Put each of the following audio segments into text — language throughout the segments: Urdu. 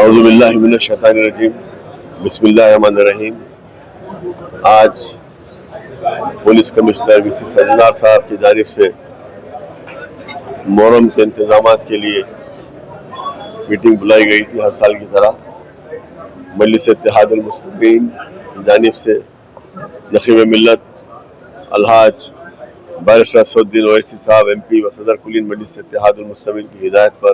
اعوذ باللہ من الشیطان الرجیم بسم اللہ الرحمن الرحیم۔ آج پولیس کمشنر وی سی سجنار صاحب کی جانب سے محرم کے انتظامات کے لیے میٹنگ بلائی گئی تھی۔ ہر سال کی طرح مجلس اتحاد المسلمین کی جانب سے نخیب ملت الحاج بارسٹر اسد الدین اویسی صاحب ایم پی و صدر کلین مجلس اتحاد المسلمین کی ہدایت پر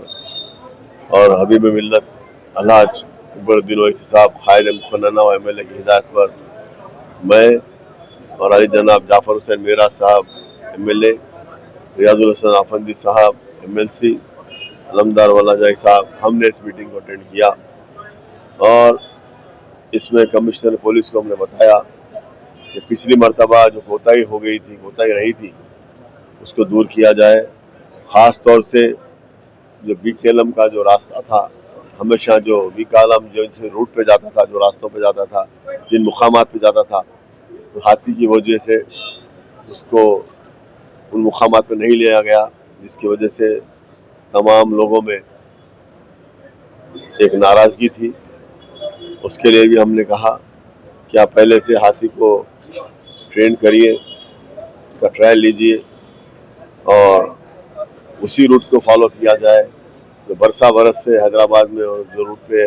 اور حبیب ملت الحاج اکبر الدین اویسی صاحب قائد مقننہ و ایم ایل اے کی ہدایت پر میں اور علی جناب جعفر حسین میرا صاحب ایم ایل اے، ریاض الحسن آفندی صاحب ایم ایل سی، علمدار والا جائی صاحب، ہم نے اس میٹنگ کو اٹینڈ کیا اور اس میں کمشنر پولیس کو ہم نے بتایا کہ پچھلی مرتبہ جو کوتاہی ہو گئی تھی، کوتاہی رہی تھی، اس کو دور کیا جائے۔ خاص طور سے جو بی کیلم کا جو راستہ تھا، ہمیشہ جو بی کالم جو ان سے روٹ پہ جاتا تھا، جو راستوں پہ جاتا تھا، جن مقامات پہ جاتا تھا، تو ہاتھی کی وجہ سے اس کو ان مقامات پہ نہیں لیا گیا، جس کی وجہ سے تمام لوگوں میں ایک ناراضگی تھی۔ اس کے لیے بھی ہم نے کہا کہ آپ پہلے سے ہاتھی کو ٹرین کریے، اس کا ٹرائل لیجئے اور اسی روٹ کو فالو کیا جائے جو برسا برس سے حیدرآباد میں اور جو روٹ پہ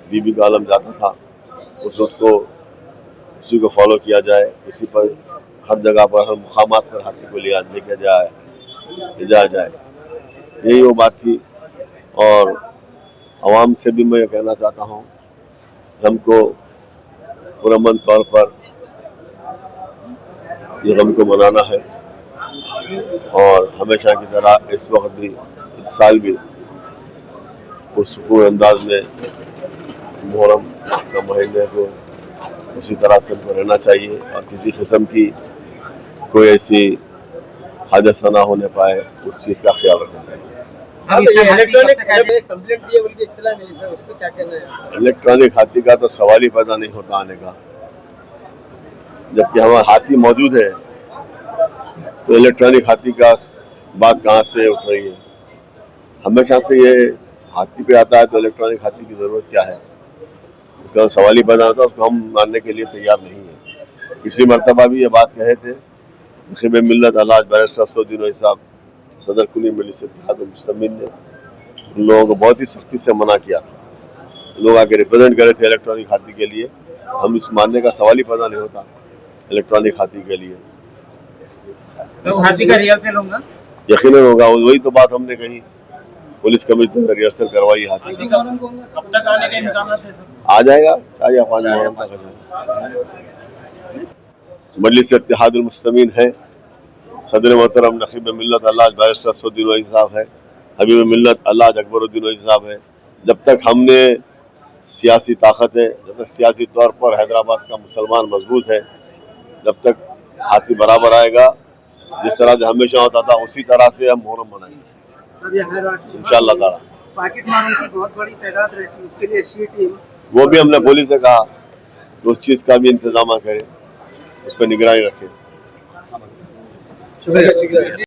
بی بی کالم جاتا تھا، اس روٹ کو اسی کو فالو کیا جائے، اسی پر ہر جگہ پر ہر مقامات پر ہاتھی کو لے کے جایا جائے۔ یہی وہ بات تھی اور عوام سے بھی میں یہ کہنا چاہتا ہوں ہم کو پرامن طور پر یہ غم کو منانا ہے اور ہمیشہ کی طرح اس وقت بھی، اس سال بھی پرسکون انداز میں محرم کا مہینے کو اسی طرح سے ہم کو رہنا چاہیے اور کسی قسم کی کوئی ایسی حادثہ نہ ہونے پائے، اس چیز کا خیال رکھنا چاہیے۔ الیکٹرانک ہاتھی کا تو سوال ہی پیدا نہیں ہوتا آنے کا، جبکہ ہمارا ہاتھی موجود ہے تو الیکٹرانک ہاتھی کا بات کہاں سے اٹھ رہی ہے؟ ہمیشہ سے یہ ہاتھی پہ آتا ہے تو الیکٹرانک ہاتھی کی ضرورت کیا ہے؟ اس کا سوال ہی پیدا ہوتا ہے، اس کو ہم ماننے کے لیے تیار نہیں ہیں۔ پچھلی مرتبہ بھی یہ بات کہے تھے، نخیب ملت الحاج بارسٹر اسد الدین اویسی صاحب صدر کلین مجلس اتحاد المسلمین نے ان لوگوں کو بہت ہی سختی سے منع کیا تھا۔ لوگ آ کے ریپرزینٹ کرے تھے الیکٹرانک ہاتھی کے لیے، ہم اس ماننے کا سوال ہی پیدا نہیں ہوتا الیکٹرانک ہاتھی کے لیے۔ یقیناً ہوگا، وہی تو بات ہم نے کہی، پولیس کمیٹی سے ریہرسل کروائی ہاتھی کی۔ آ جائے گا 4 یا 5 محرم تک آ جائے گا۔ مجلس اتحاد المسلمین ہے، صدر محترم نخیب ملت الحاج بارسٹر اسد الدین اویسی صاحب ہے، حبیب ملت الحاج اکبر الدین اویسی صاحب ہے۔ جب تک ہم نے سیاسی طاقت ہے، جب تک سیاسی طور پر حیدرآباد کا مسلمان مضبوط ہے، جب تک ہاتھی برابر آئے گا، جس طرح سے ہمیشہ ہوتا تھا اسی طرح سے ہم محرم منائیں گے انشاءاللہ تعالیٰ۔ پاکٹ ماروں کی بہت بڑی تعداد رہتی ہے، اس کے لیے شی ٹیم، وہ بھی ہم نے پولیس سے کہا کہ اس چیز کا بھی انتظامات کرے، اس پہ نگرانی رکھے۔ شکریہ۔